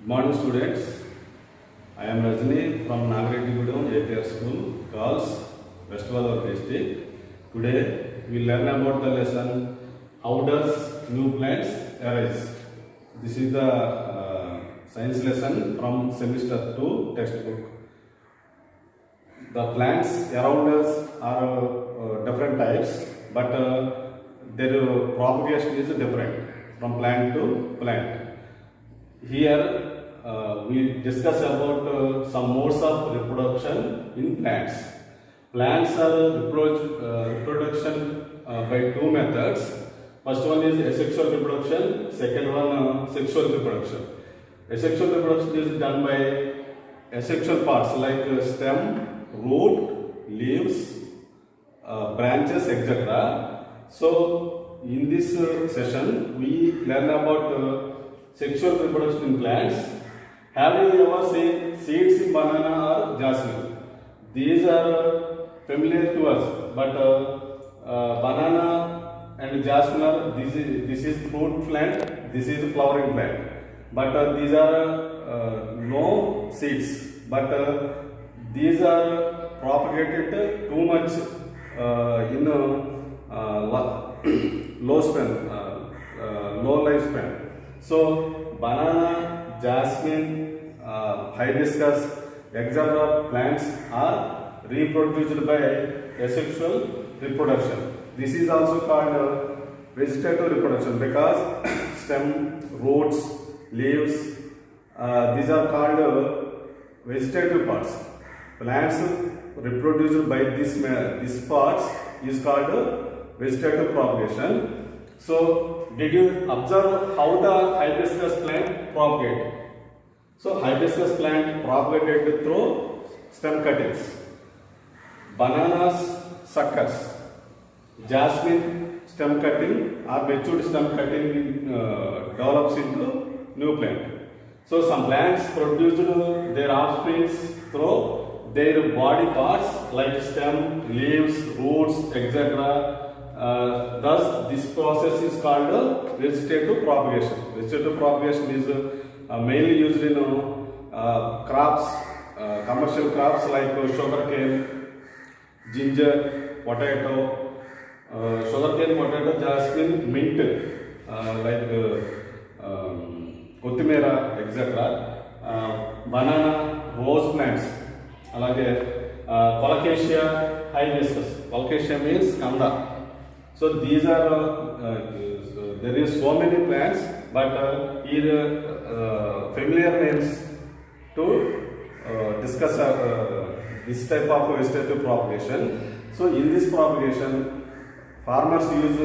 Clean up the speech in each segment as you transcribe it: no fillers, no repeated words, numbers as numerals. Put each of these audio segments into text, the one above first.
Good morning, students. I am Rajni from Nagaredddigudem APR School, Girls, West Godavari district. Today we will learn about the lesson how does new plants arise. This is the science lesson from semester 2 textbook. The plants around us are different types, but their propagation is different from plant to plant. Here we discuss about some modes of reproduction in plants. Plants are reproduction by two methods. First one is asexual reproduction, second one sexual reproduction. Asexual reproduction is done by asexual parts like stem, root, leaves, branches, etc. So in this session we learn about sexual reproduction in plants. Have you ever seen seeds in banana or jasmine? These are familiar to us, but banana and jasmine are, this is fruit plant, this is flowering plant. But these are no seeds, but these are propagated too much in low span, low lifespan. So banana, jasmine, hibiscus, etc. plants are reproduced by asexual reproduction. This is also called vegetative reproduction because stem, roots, leaves, these are called vegetative parts. Plants reproduced by this parts is called vegetative propagation. So, did you observe how the hibiscus plant propagated? So, hibiscus plant propagated through stem cuttings. Bananas, suckers. Jasmine, stem cutting or matured stem cutting develops into new plant. So, some plants produced their offspring through their body parts like stem, leaves, roots, etc. Thus, this process is called vegetative propagation. Vegetative propagation is mainly used in crops, commercial crops like sugarcane, ginger, potato, sugarcane, potato, jasmine, mint, like kothimera, etc. Banana, rose plants, alage colocasia, hibiscus. Colocasia means kanda. So these are there is so many plants, but here familiar names to discuss this type of vegetative propagation. So in this propagation, farmers use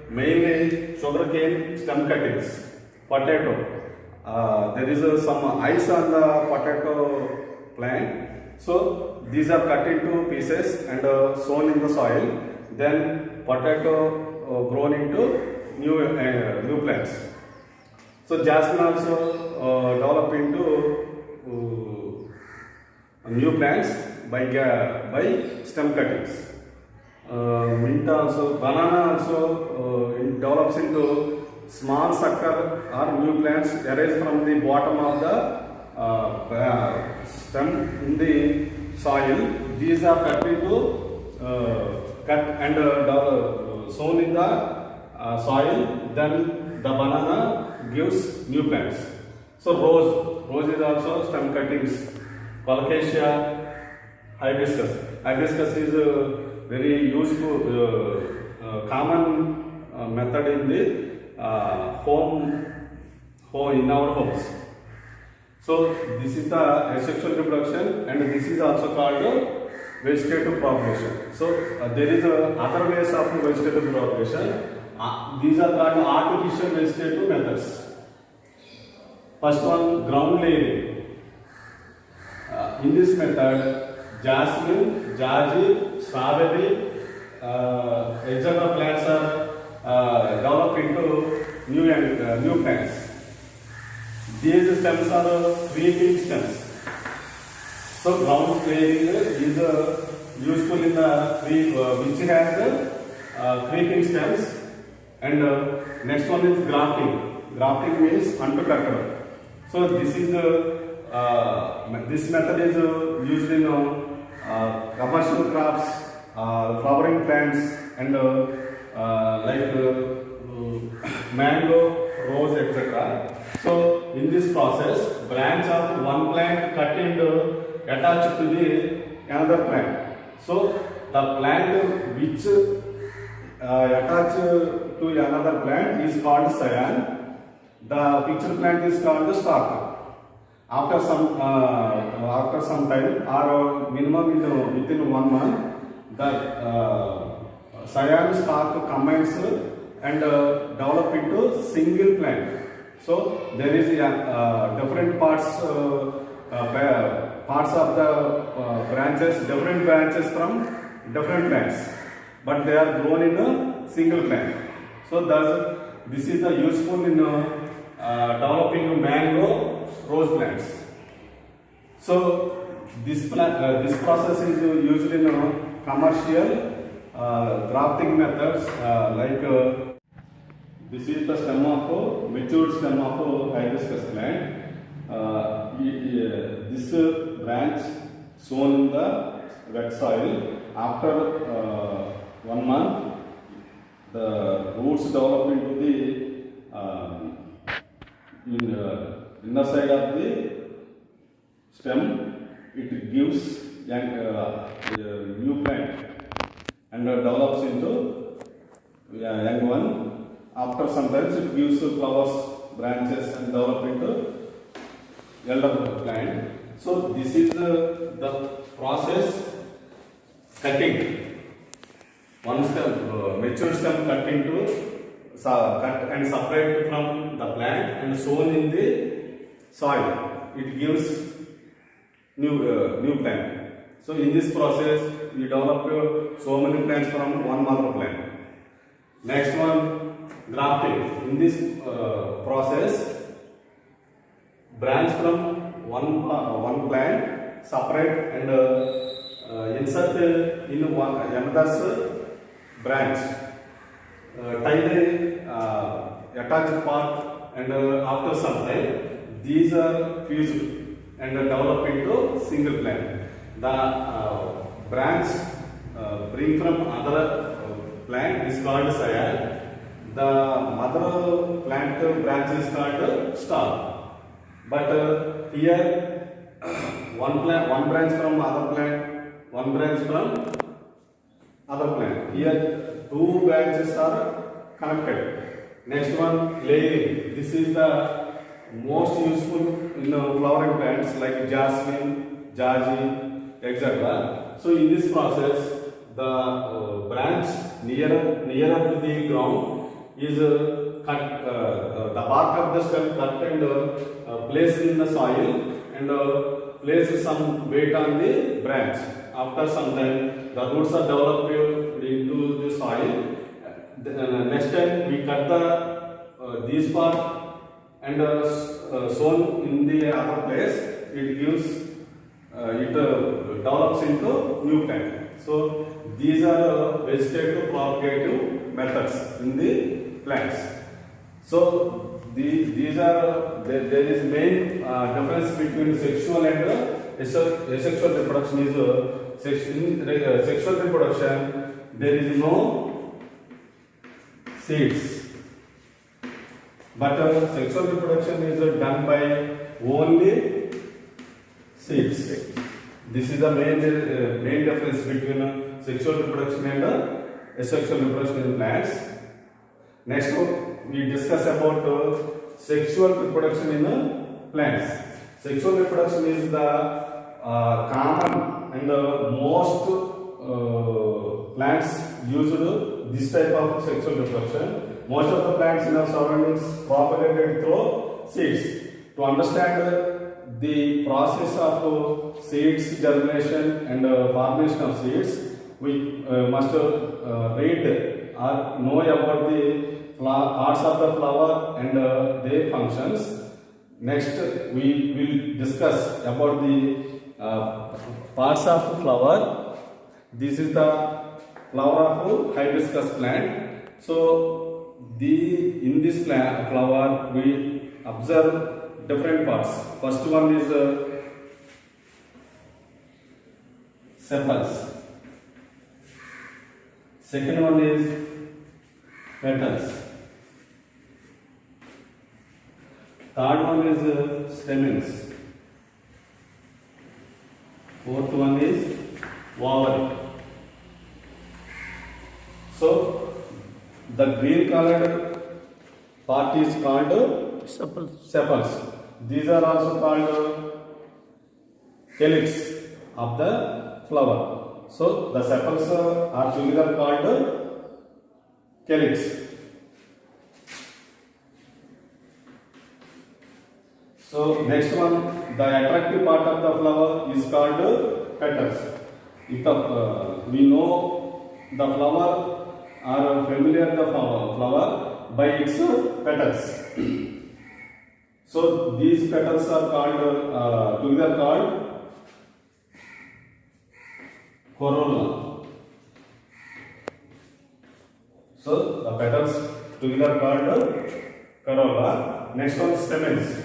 mainly sugarcane stem cuttings, potato. There is some ice on the potato plant. So these are cut into pieces and sown in the soil. Then potato grown into new plants. So jasmine also develop into new plants by stem cuttings. Mint also, banana also develops into small sucker or new plants arise from the bottom of the stem in the soil. These are cut into cut and sown in the soil, then the banana gives new plants. So rose is also stem cuttings. Colocasia, hibiscus. Hibiscus is a very useful, common method in the home in our homes. So this is the asexual reproduction, and this is also called vegetative propagation. So there is other ways of vegetative propagation. These are called artificial vegetative methods. First one, ground layering. In this method, jasmine, jaji, strawberry, etc. plants are developed into new plants. These stems are creeping stems. So ground layering is useful in the tree which has creeping stems, and next one is grafting. Grafting means unto cutter. So this method is used in commercial crops, flowering plants, and mango, rose, etc. So in this process, branch of one plant cut and attached to the another plant. So the plant which attached to another plant is called scion. The picture plant is called the stalk. After some time, or minimum within 1 month, the scion stalk combines and develop into single plant. So there is different parts of the branches, different branches from different plants, but they are grown in a single plant. So thus this is the useful in developing mango, rose plants. So this process is used in commercial grafting methods this is the stem of matured stem of hibiscus plant. This branch sown in the wet soil. After 1 month, the roots develop into the inner side of the stem. It gives new plant and develops into young one. After some time, it gives flowers, branches, and develop into elder plant. So this is the process cutting. One stem, mature stem cut and separate from the plant and sown in the soil. It gives new plant. So in this process, we develop so many plants from one mother plant. Next one, grafting. In this process, branch from one plant separate and insert in another branch. Tie the attached part, and after some time, these are fused and develop into single plant. The branch bring from other plant is called scion. The mother plant branch is called stalk. But here one branch from other plant, one branch from other plant. Here two branches are connected. Next one, layering. This is the most useful in flowering plants like jasmine, jarji, etc. So in this process, the branch nearer to the ground is cut. The bark of the stem cut and placed in the soil and place some weight on the branch. After some time, the roots are developed into the soil. Next time we cut these part and sown in the other place. It gives it develops into new plant. So these are vegetative propagative methods in the plants. So these are there is main difference between sexual and asexual reproduction. In sexual reproduction there is no seeds, but sexual reproduction is done by only seeds. This is the main difference between sexual reproduction and asexual reproduction in plants. Next, we discuss about sexual reproduction in plants. Sexual reproduction is the common and most plants used this type of sexual reproduction. Most of the plants in our surroundings propagated through seeds. To understand the process of seeds germination and formation of seeds, we must read or know about the parts of the flower and their functions. Next, we will discuss about the parts of flower. This is the flower of hibiscus plant. So in this flower we observe different parts. First one is sepals. Second one is petals. Third one is stamens. Fourth one is ovary. So the green colored part is called sepals. These are also called calyx of the flower. So the sepals are together called calyx. So next one, the attractive part of the flower is called petals. If we know the flower or familiar the flower by its petals. So these petals are called together called corolla. So the petals together called corolla. Next one, stamens.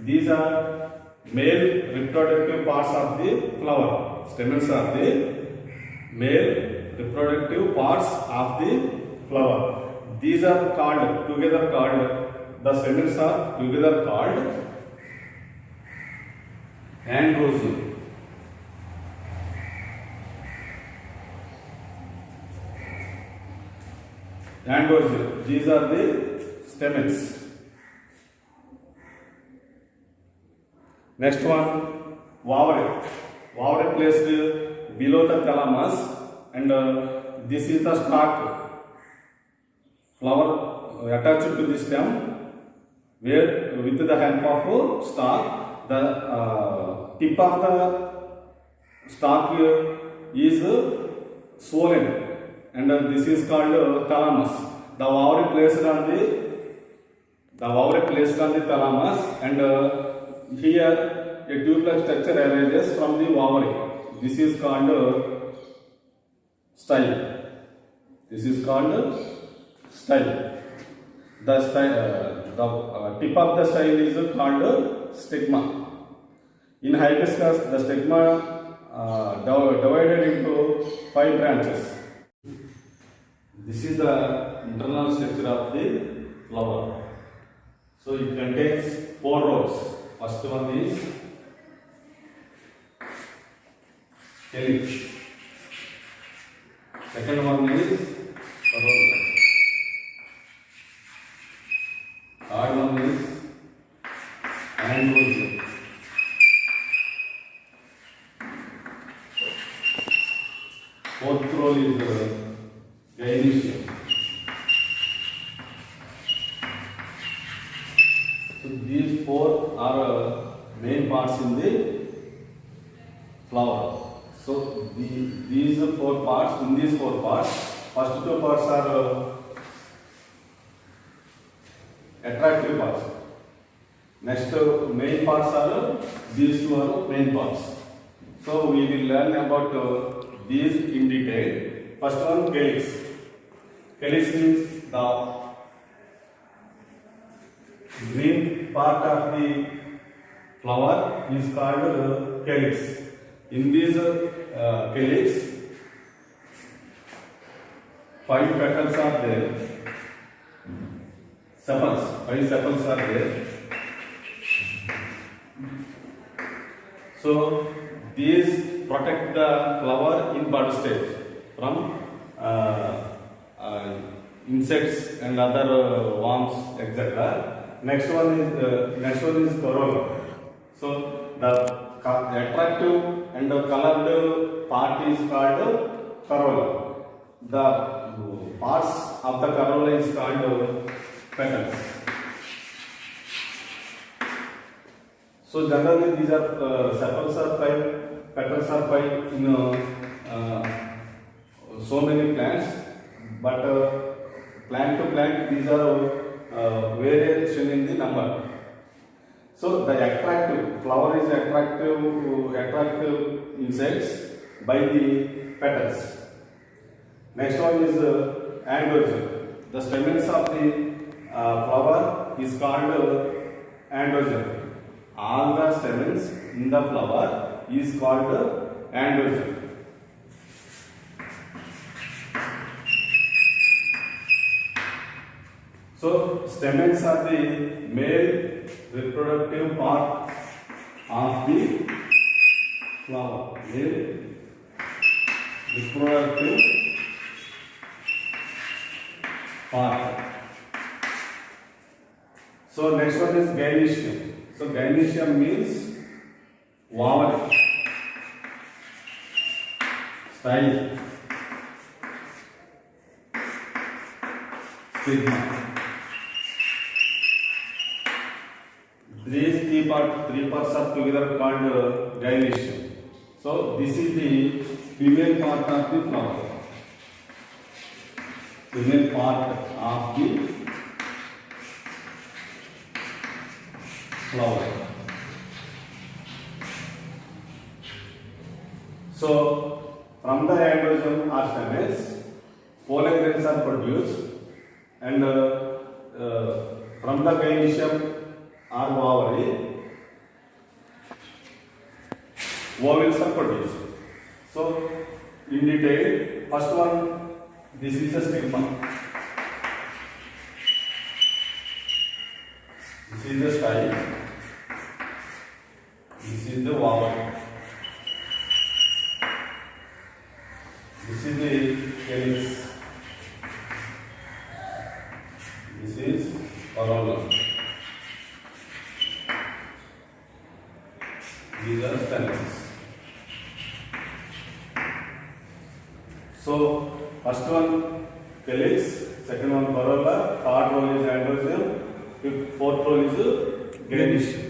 These are male reproductive parts of the flower. Stamens are the male reproductive parts of the flower. These are called together called, the stamens are together called androgyne. Androgyne. These are the stamens. Next one, ovary. Ovary placed below the thalamus, and this is the stalk. Flower attached to the stem, where with the help of stalk, the tip of the stalk is swollen, and this is called thalamus. The ovary placed on the thalamus, and here a tube-like structure arises from the ovary. This is called style. This is called style. The tip of the style is called stigma. In hibiscus, the stigma divided into 5 branches. This is the internal structure of the flower. So it contains 4 rows. First one is calyx. Second one is corolla. Third one is androgyne. Fourth row is gynoecium. So these 4 are main parts in the flower. So these 4 parts, in these 4 parts, first 2 parts are attractive parts. Next main parts are, these 2 are main parts. So we will learn about these in detail. First one, calyx. Calyx means the green part of the flower is called calyx. In this calyx, 5 petals are there. Sepals, 5 sepals are there. So these protect the flower in bud stage from insects and other worms, etc. Next one is corolla. So the attractive and the colored part is called corolla. The parts of the corolla is called petals. So generally these are sepals are 5, petals are 5 in so many plants, but plant to plant these are variation in the number. So the attractive flower is attractive insects by the petals. Next one is androgyne. The stamens of the flower is called androgyne. all the stamens in the flower is called androgen. So stamens are the male reproductive part of the flower. Male reproductive part. So next one is gynecium. So gynecium means ovary, style, stigma. These three parts are together called gynecium. So this is the female part of the flower. Female part of the flower. So from the androgen or stamens, pollen grains are produced, and from the gynecium or ovary, ovules are produced. So in detail, first one, this is the stigma. This is the style. This is the ovary. This is the calyx. This is corolla. These are stamens. So first one calyx, second one corolla, third one is androgen, fourth one is gynecium.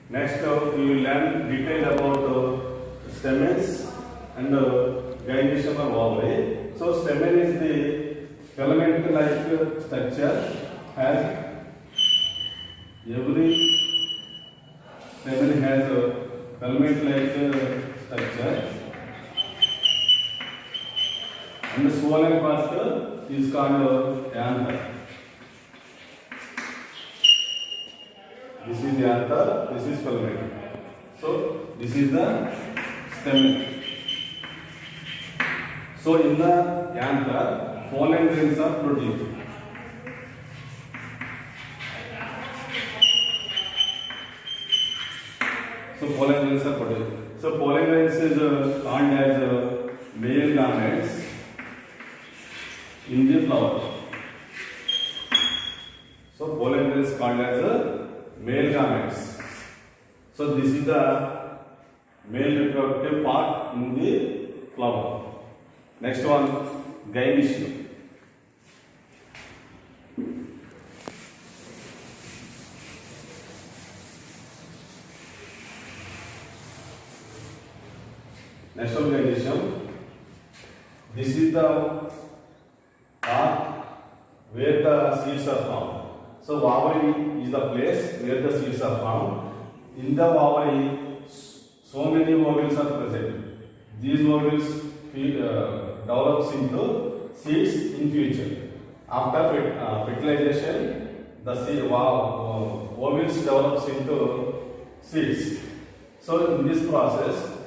Next we will learn detail about stamens and gynecium or ovary. So stamen is the filament-like structure. Has every stamen has a filament-like structure, and the swollen part is called anther. This is the anther, this is filament. So this is the stamen. So in the anther, pollen grains are produced. So pollen grains are produced. So pollen grains is called as male gametes in the flower. So pollen grains called as male gametes. So this is the male reproductive part in the flower. Next one, gynecium. Next one, gynecium. This is the part where the seeds are found. So ovary is the place where the seeds are found. In the ovary, so many ovules are present. These ovules develops into seeds in future. After fertilization, the ovules develops into seeds. So in this process,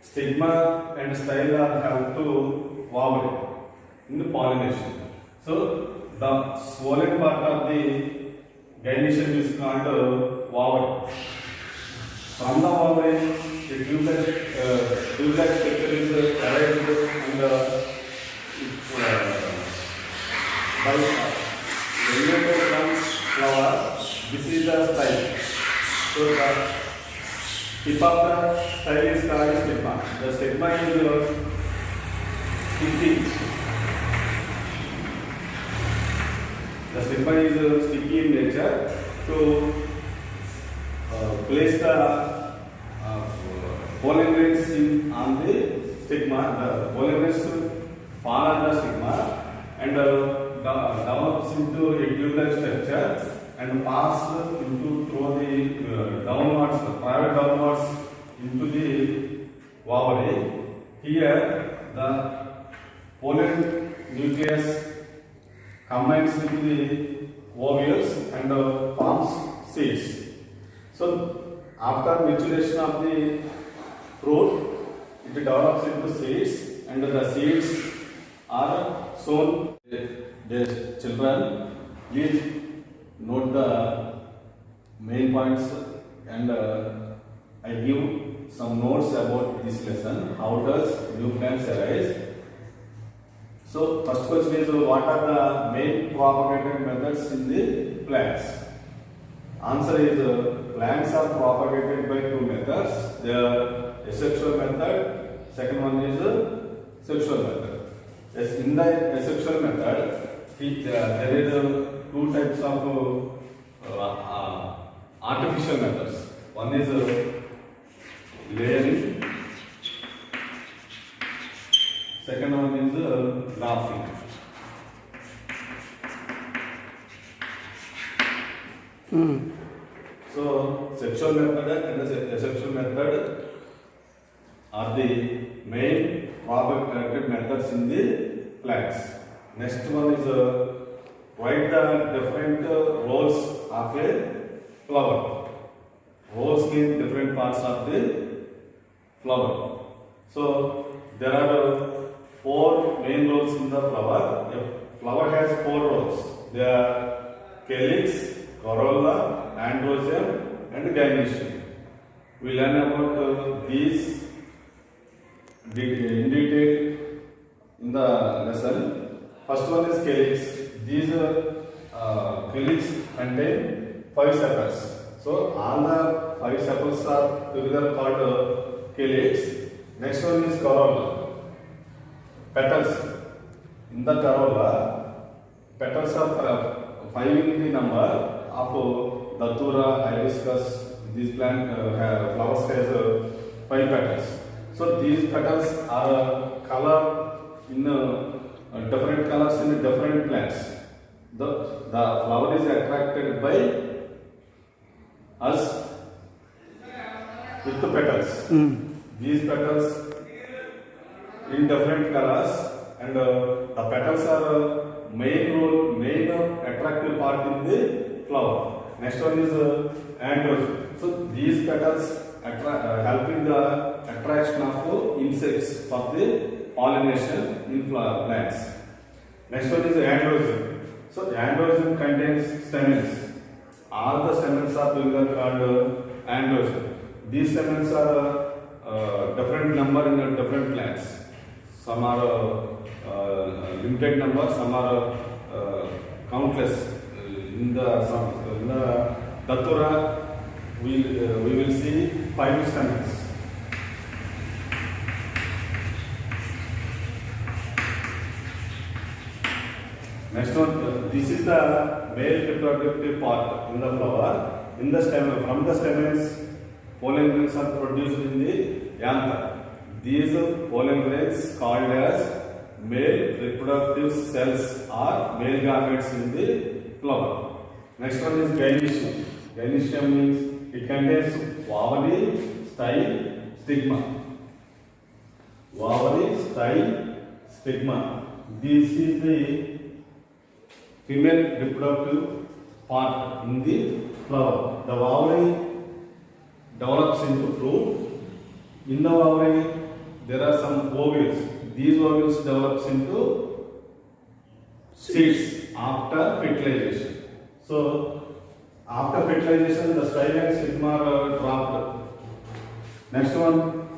stigma and style are have to ovary in the pollination. So the swollen part of the gynecium is called ovary. From the ovary, the tube-like structure is arranged and by emanated from flower. This is the style. So the tip of the style is called stigma. The stigma is sticky. The stigma is sticky in nature to place the pollen grains on the stigma. The pollen grains fall on the stigma and develops into a tube-like structure and pass into through the downwards, travel downwards into the ovary. Here the pollen nucleus combines with the ovules and forms seeds. So after maturation of the fruit, it develops into seeds, and the seeds are sown. The children, please note the main points, and I give some notes about this lesson. How does new plants arise? So first question is, what are the main propagated methods in the plants? Answer is, plants are propagated by two methods. They are asexual method. Second one is sexual method. Yes, in the asexual method, there is two types of artificial methods. One is layering. Second one is grafting. So sexual method and the asexual method are the main propagated methods in the plants. Next one is write the different roles of a flower. Roles mean different parts of the flower. So there are four main roles in the flower. A flower has four roles. They are calyx, corolla, androecium, and gynoecium. We learn about these in detail in the lesson. First one is calyx. These calyx contain 5 sepals. So all the 5 sepals are together called calyx. Next one is corolla. Petals. In the corolla, petals are 5 in the number. Of datura, hibiscus, these flowers has 5 petals. So these petals are color in different colors in different plants. The flower is attracted by us with the petals. These petals in different colors, and the petals are main attractive part in the flower. Next one is androecium. So these petals helping the attraction of insects for the pollination in plants. Next one is androecium. So androecium contains stamens. All the stamens are together called androecium. These stamens are different number in different plants. Some are limited number, some are countless. In the datura, we will see 5 stamens. Next one, this is the male reproductive part in the flower. In the stem, from the stamens, pollen grains are produced in the anther. These pollen grains called as male reproductive cells or male gametes in the flower. Next one is gynoecium. Gynoecium means it contains ovary, style, stigma. Ovary, style, stigma. This is the female reproductive part in the flower. The ovary develops into fruit. In the ovary, there are some ovules. These ovules develops into seeds after fertilization. So after fertilization, the style and stigma are dropped. Next one,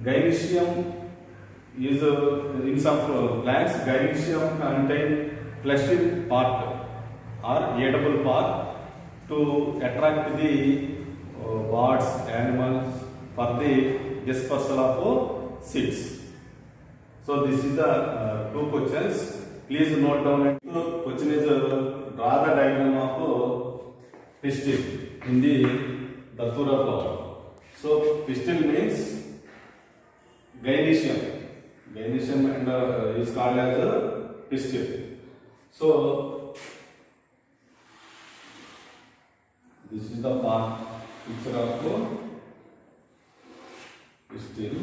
gynoecium is in some plants. Gynoecium contain fleshy part or edible part to attract the birds, animals for the dispersal of seeds. So this is the 2 questions. Please note down. Question is draw the diagram of pistil in the datura flower. So pistil means gynoecium. Gynoecium and is called as a pistil. So this is the picture of pistil.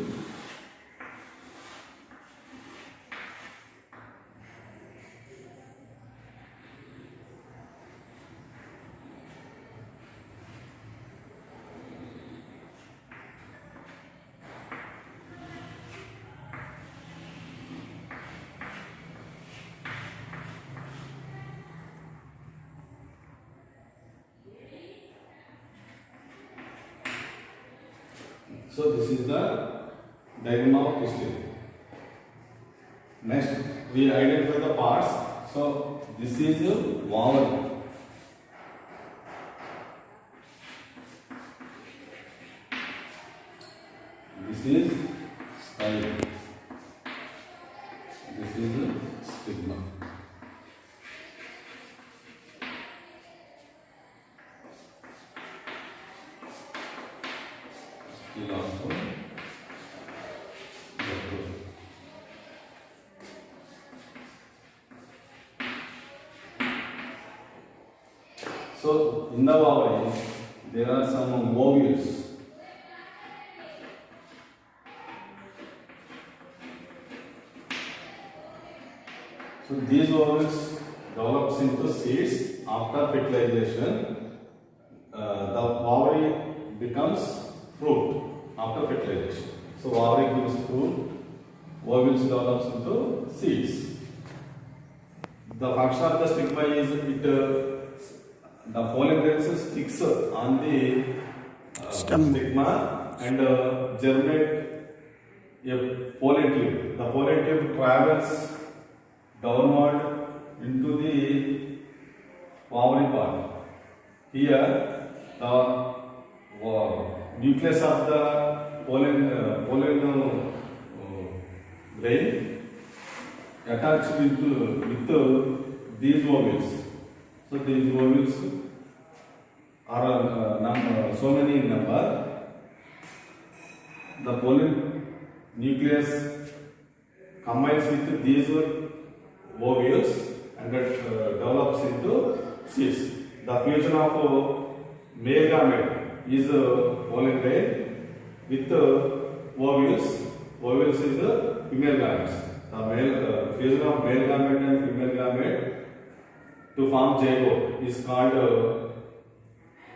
So this is the diagram of pistil. Next, we identify the parts. So this is ovary. This is style. This is stigma. Still also. So in the ovary, there are some ovules. So these ovules develops into seeds after fertilization. The ovary becomes fruit after fertilization. So ovary gives fruit, ovules develops into seeds. The function of the stigma is the pollen grains sticks on the stigma and germinate a pollen tube. The pollen tube travels downward into the ovary part. Here, the nucleus of the pollen grain attached with these ovules. So these ovules are so many in number. The pollen nucleus combines with these ovules and develops into seeds. The fusion of male gamete is pollen grain with ovules. Ovules is female gametes. The fusion of male gamete and female gamete to form zygote is called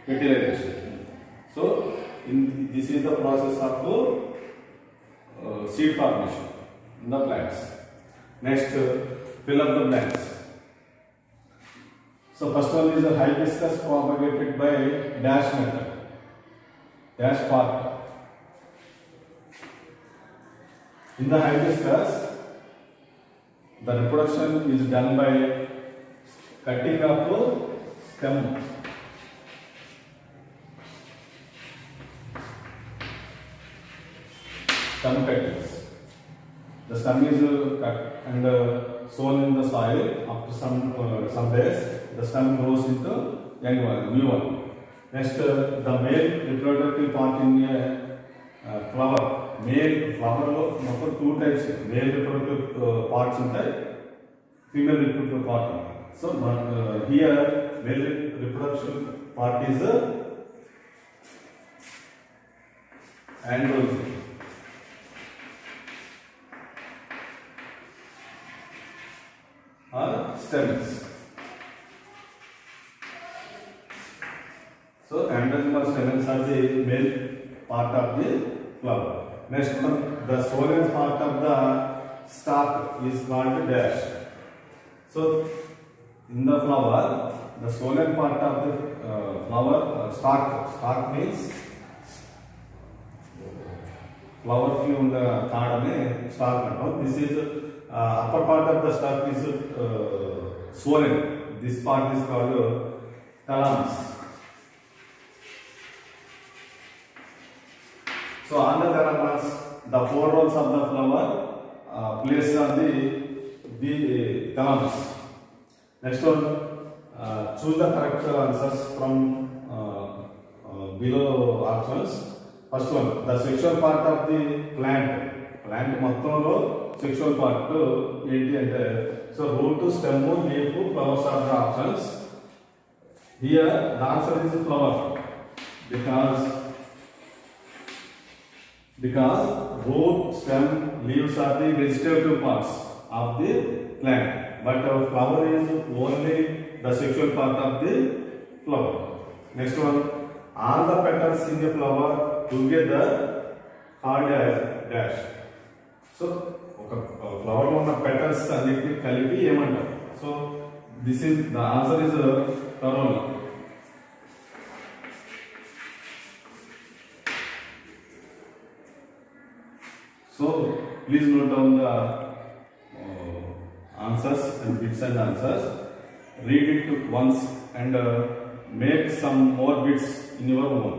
fertilization. So this is the process of seed formation in the plants. Next, fill up the blanks. So first one is a hibiscus propagated by dash method. Dash part. In the hibiscus, the reproduction is done by cutting of stem. Stem cuttings. The stem is cut and sown in the soil. After some days, the stem grows into young one, new one. Next, the male reproductive part in a flower. Male flower lo two types. Male reproductive parts ఉంటాయి, female reproductive part. So here male reproduction part is androgen. Or stamens. So androgen or stamens are the male part of the flower. Next one, the solen part of the stalk is called dash. So in the flower, the solen part of the flower stalk means flower की उन ताड़ में stalk अंटाరు. This is upper part of the stalk is swollen. This part is called thalamus. So on the thalamus, the four rolls of the flower placed on the thalamus. Next one, choose the correct answers from below options. First one, the sexual part of the plant. Plant మొత్తంలో sexual part ఏంటి అంటే, so root, stem, leaf, flowers are the options. Here the answer is flower because root, stem, leaves are the vegetative parts of the plant, but flower is only the sexual part of the flower. Next one, all the petals in the flower together called as dash. So flower lo unna petals annitni kalipi emantaru. So this is the answer is corolla. So please note down the answers and bits and answers. Read it once and make some more bits in your own.